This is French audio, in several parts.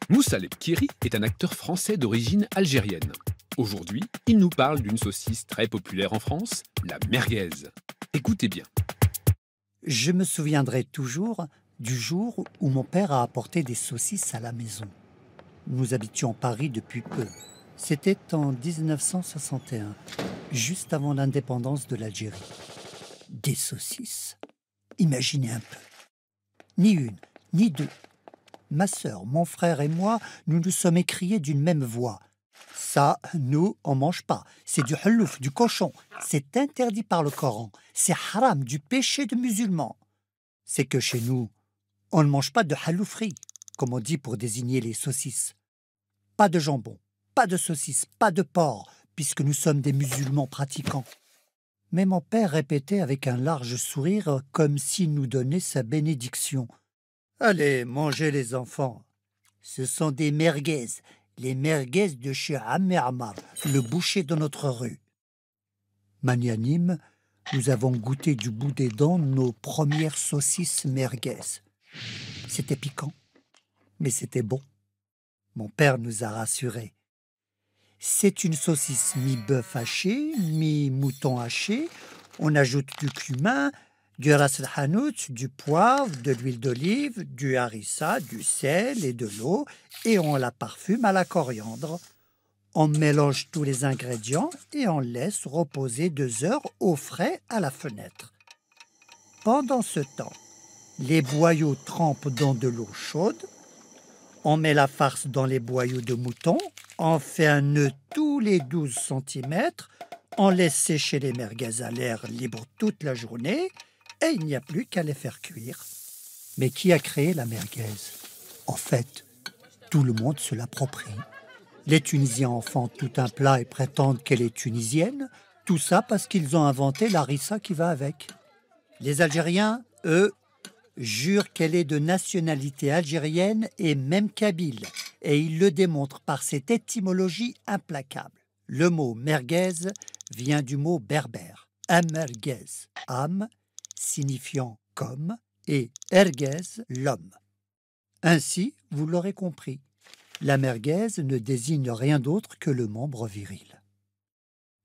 Moussa Lebkiri est un acteur français d'origine algérienne. Aujourd'hui, il nous parle d'une saucisse très populaire en France, la merguez. Écoutez bien. Je me souviendrai toujours du jour où mon père a apporté des saucisses à la maison. Nous habitions Paris depuis peu. C'était en 1961, juste avant l'indépendance de l'Algérie. Des saucisses. Imaginez un peu. Ni une, ni deux. Ma sœur, mon frère et moi, nous nous sommes écriés d'une même voix. Ça, nous, on mange pas. C'est du halouf, du cochon. C'est interdit par le Coran. C'est haram, du péché de musulmans. C'est que chez nous, on ne mange pas de haloufri, comme on dit pour désigner les saucisses. Pas de jambon, pas de saucisses, pas de porc, puisque nous sommes des musulmans pratiquants. Mais mon père répétait avec un large sourire, comme s'il nous donnait sa bénédiction. « Allez, mangez les enfants. Ce sont des merguez, les merguez de chez Ammi Ammar, le boucher de notre rue. » Magnanime, nous avons goûté du bout des dents nos premières saucisses merguez. C'était piquant, mais c'était bon. Mon père nous a rassurés. C'est une saucisse mi-bœuf haché, mi-mouton haché. On ajoute du cumin, du ras el hanout, du poivre, de l'huile d'olive, du harissa, du sel et de l'eau, et on la parfume à la coriandre. On mélange tous les ingrédients et on laisse reposer 2 heures au frais à la fenêtre. Pendant ce temps, les boyaux trempent dans de l'eau chaude. On met la farce dans les boyaux de mouton, on fait un nœud tous les 12 cm, on laisse sécher les merguez à l'air libre toute la journée et il n'y a plus qu'à les faire cuire. Mais qui a créé la merguez? En fait, tout le monde se l'approprie. Les Tunisiens en font tout un plat et prétendent qu'elle est tunisienne, tout ça parce qu'ils ont inventé la harissa qui va avec. Les Algériens, eux, jurent qu'elle est de nationalité algérienne et même kabyle, et ils le démontrent par cette étymologie implacable. Le mot merguez vient du mot berbère, amerguez, âme, signifiant comme, et erguez, l'homme. Ainsi, vous l'aurez compris, la merguez ne désigne rien d'autre que le membre viril.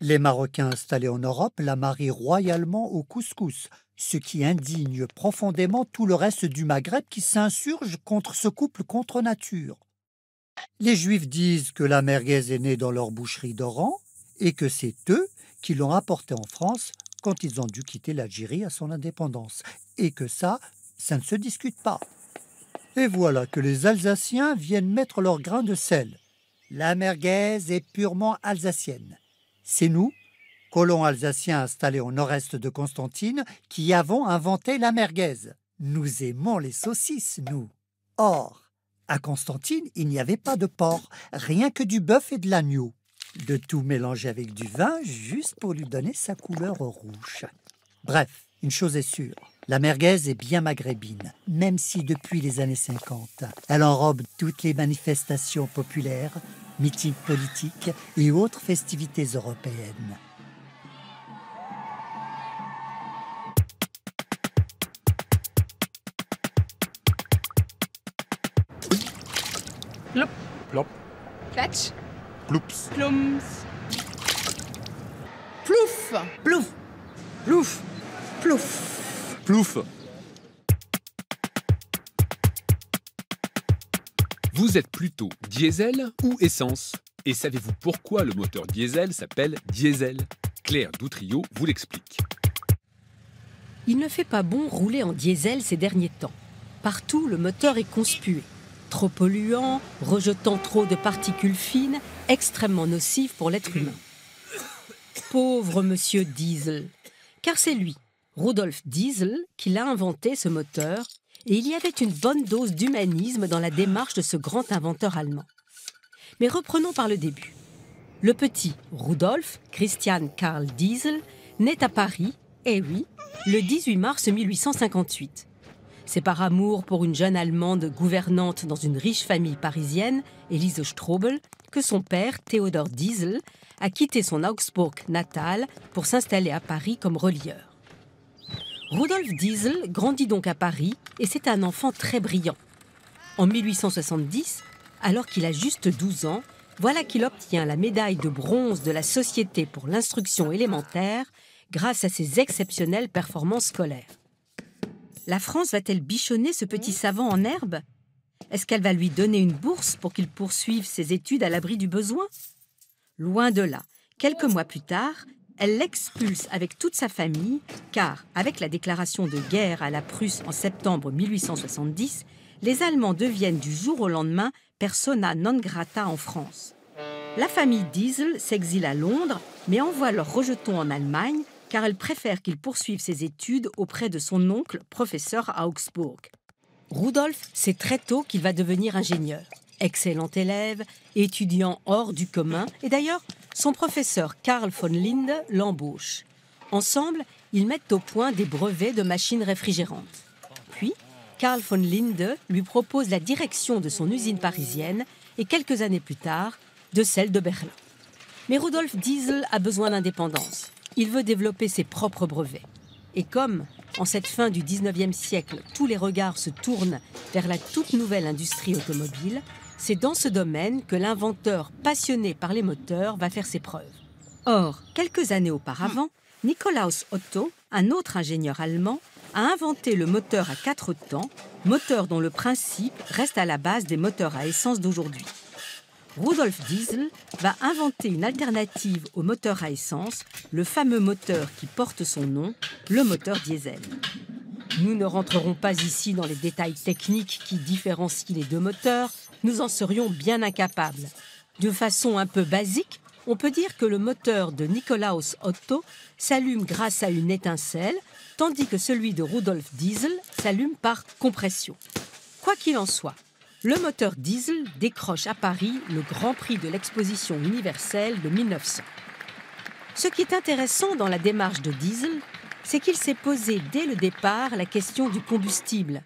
Les Marocains installés en Europe la marient royalement au couscous, ce qui indigne profondément tout le reste du Maghreb qui s'insurge contre ce couple contre nature. Les Juifs disent que la merguez est née dans leur boucherie d'Oran et que c'est eux qui l'ont apportée en France quand ils ont dû quitter l'Algérie à son indépendance, et que ça ne se discute pas. Et voilà que les Alsaciens viennent mettre leur grain de sel. La merguez est purement alsacienne. C'est nous, colons alsaciens installés au nord-est de Constantine, qui avons inventé la merguez. Nous aimons les saucisses, nous. Or, à Constantine, il n'y avait pas de porc, rien que du bœuf et de l'agneau. De tout mélanger avec du vin, juste pour lui donner sa couleur rouge. Bref, une chose est sûre, la merguez est bien maghrébine, même si depuis les années 50, elle enrobe toutes les manifestations populaires, meetings politiques et autres festivités européennes. Plop, Plop, platsch, ploups, plums, plouf, Plouf, plouf, plouf. plouf. Vous êtes plutôt diesel ou essence? Et savez-vous pourquoi le moteur diesel s'appelle diesel? Claire Doutrillo vous l'explique. Il ne fait pas bon rouler en diesel ces derniers temps. Partout, le moteur est conspué. Trop polluant, rejetant trop de particules fines, extrêmement nocif pour l'être humain. Pauvre monsieur Diesel, car c'est lui, Rudolf Diesel, qui l'a inventé ce moteur, et il y avait une bonne dose d'humanisme dans la démarche de ce grand inventeur allemand. Mais reprenons par le début. Le petit Rudolf Christian Karl Diesel naît à Paris, eh oui, le 18 mars 1858. C'est par amour pour une jeune Allemande gouvernante dans une riche famille parisienne, Elise Strobel, que son père, Theodor Diesel, a quitté son Augsbourg natal pour s'installer à Paris comme relieur. Rudolf Diesel grandit donc à Paris et c'est un enfant très brillant. En 1870, Alors qu'il a juste 12 ans, voilà qu'il obtient la médaille de bronze de la Société pour l'instruction élémentaire grâce à ses exceptionnelles performances scolaires. La France va-t-elle bichonner ce petit savant en herbe? Est-ce qu'elle va lui donner une bourse pour qu'il poursuive ses études à l'abri du besoin? Loin de là. Quelques mois plus tard, elle l'expulse avec toute sa famille, car, avec la déclaration de guerre à la Prusse en septembre 1870, les Allemands deviennent du jour au lendemain persona non grata en France. La famille Diesel s'exile à Londres, mais envoie leurs rejetons en Allemagne, car elle préfère qu'il poursuive ses études auprès de son oncle, professeur à Augsbourg. Rudolf sait très tôt qu'il va devenir ingénieur. Excellent élève, étudiant hors du commun, et d'ailleurs, son professeur Carl von Linde l'embauche. Ensemble, ils mettent au point des brevets de machines réfrigérantes. Puis, Carl von Linde lui propose la direction de son usine parisienne et quelques années plus tard, de celle de Berlin. Mais Rudolf Diesel a besoin d'indépendance. Il veut développer ses propres brevets. Et comme, en cette fin du 19e siècle, tous les regards se tournent vers la toute nouvelle industrie automobile, c'est dans ce domaine que l'inventeur passionné par les moteurs va faire ses preuves. Or, quelques années auparavant, Nikolaus Otto, un autre ingénieur allemand, a inventé le moteur à 4 temps, moteur dont le principe reste à la base des moteurs à essence d'aujourd'hui. Rudolf Diesel va inventer une alternative au moteur à essence, le fameux moteur qui porte son nom, le moteur diesel. Nous ne rentrerons pas ici dans les détails techniques qui différencient les deux moteurs, nous en serions bien incapables. De façon un peu basique, on peut dire que le moteur de Nikolaus Otto s'allume grâce à une étincelle, tandis que celui de Rudolf Diesel s'allume par compression. Quoi qu'il en soit, le moteur diesel décroche à Paris le Grand Prix de l'exposition universelle de 1900. Ce qui est intéressant dans la démarche de Diesel, c'est qu'il s'est posé dès le départ la question du combustible.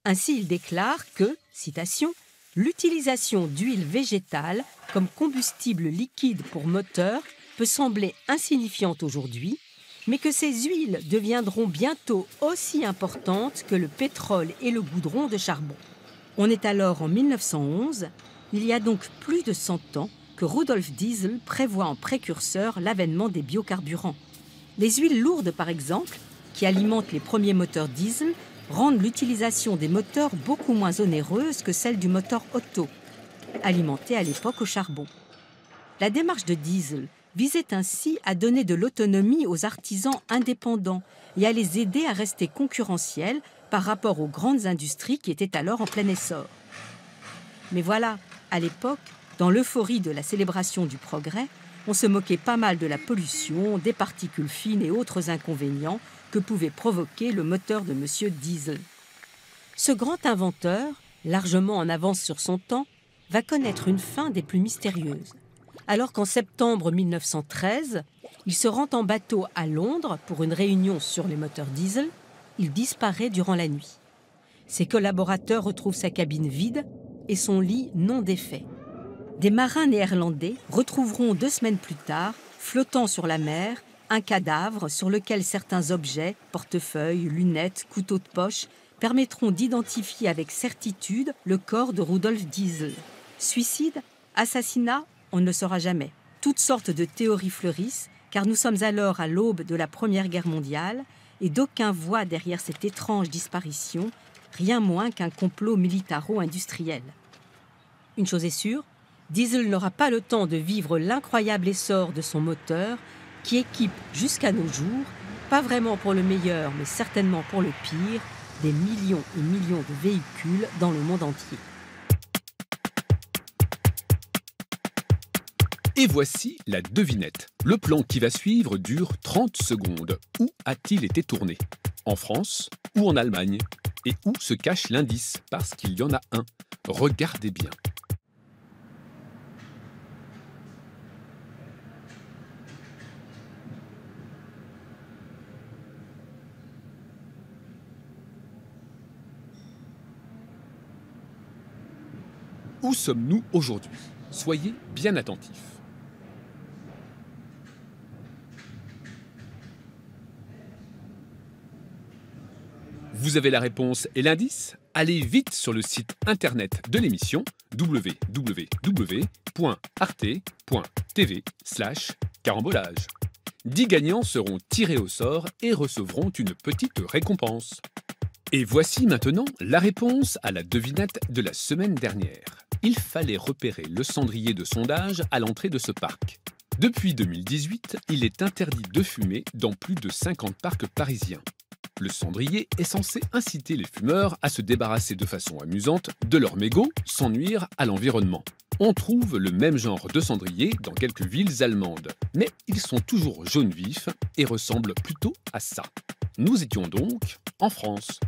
Ainsi, il déclare que, citation, « l'utilisation d'huile végétale comme combustible liquide pour moteur peut sembler insignifiante aujourd'hui, mais que ces huiles deviendront bientôt aussi importantes que le pétrole et le goudron de charbon. » On est alors en 1911, il y a donc plus de 100 ans que Rudolf Diesel prévoit en précurseur l'avènement des biocarburants. Les huiles lourdes, par exemple, qui alimentent les premiers moteurs diesel, rendent l'utilisation des moteurs beaucoup moins onéreuse que celle du moteur Otto, alimenté à l'époque au charbon. La démarche de Diesel visait ainsi à donner de l'autonomie aux artisans indépendants et à les aider à rester concurrentiels par rapport aux grandes industries qui étaient alors en plein essor. Mais voilà, à l'époque, dans l'euphorie de la célébration du progrès, on se moquait pas mal de la pollution, des particules fines et autres inconvénients que pouvait provoquer le moteur de M. Diesel. Ce grand inventeur, largement en avance sur son temps, va connaître une fin des plus mystérieuses. Alors qu'en septembre 1913, il se rend en bateau à Londres pour une réunion sur les moteurs diesel, il disparaît durant la nuit. Ses collaborateurs retrouvent sa cabine vide et son lit non défait. Des marins néerlandais retrouveront 2 semaines plus tard, flottant sur la mer, un cadavre sur lequel certains objets, portefeuilles, lunettes, couteaux de poche, permettront d'identifier avec certitude le corps de Rudolf Diesel. Suicide, assassinat, on ne le saura jamais. Toutes sortes de théories fleurissent, car nous sommes alors à l'aube de la Première Guerre mondiale, et d'aucuns voient derrière cette étrange disparition rien moins qu'un complot militaro-industriel. Une chose est sûre, Diesel n'aura pas le temps de vivre l'incroyable essor de son moteur qui équipe jusqu'à nos jours, pas vraiment pour le meilleur mais certainement pour le pire, des millions et millions de véhicules dans le monde entier. Et voici la devinette. Le plan qui va suivre dure 30 secondes. Où a-t-il été tourné? En France ou en Allemagne? Et où se cache l'indice? Parce qu'il y en a un. Regardez bien. Où sommes-nous aujourd'hui? Soyez bien attentifs. Vous avez la réponse et l'indice? Allez vite sur le site internet de l'émission www.arte.tv/carambolage. 10 gagnants seront tirés au sort et recevront une petite récompense. Et voici maintenant la réponse à la devinette de la semaine dernière. Il fallait repérer le cendrier de sondage à l'entrée de ce parc. Depuis 2018, il est interdit de fumer dans plus de 50 parcs parisiens. Le cendrier est censé inciter les fumeurs à se débarrasser de façon amusante de leurs mégots sans nuire à l'environnement. On trouve le même genre de cendrier dans quelques villes allemandes, mais ils sont toujours jaune vif et ressemblent plutôt à ça. Nous étions donc en France.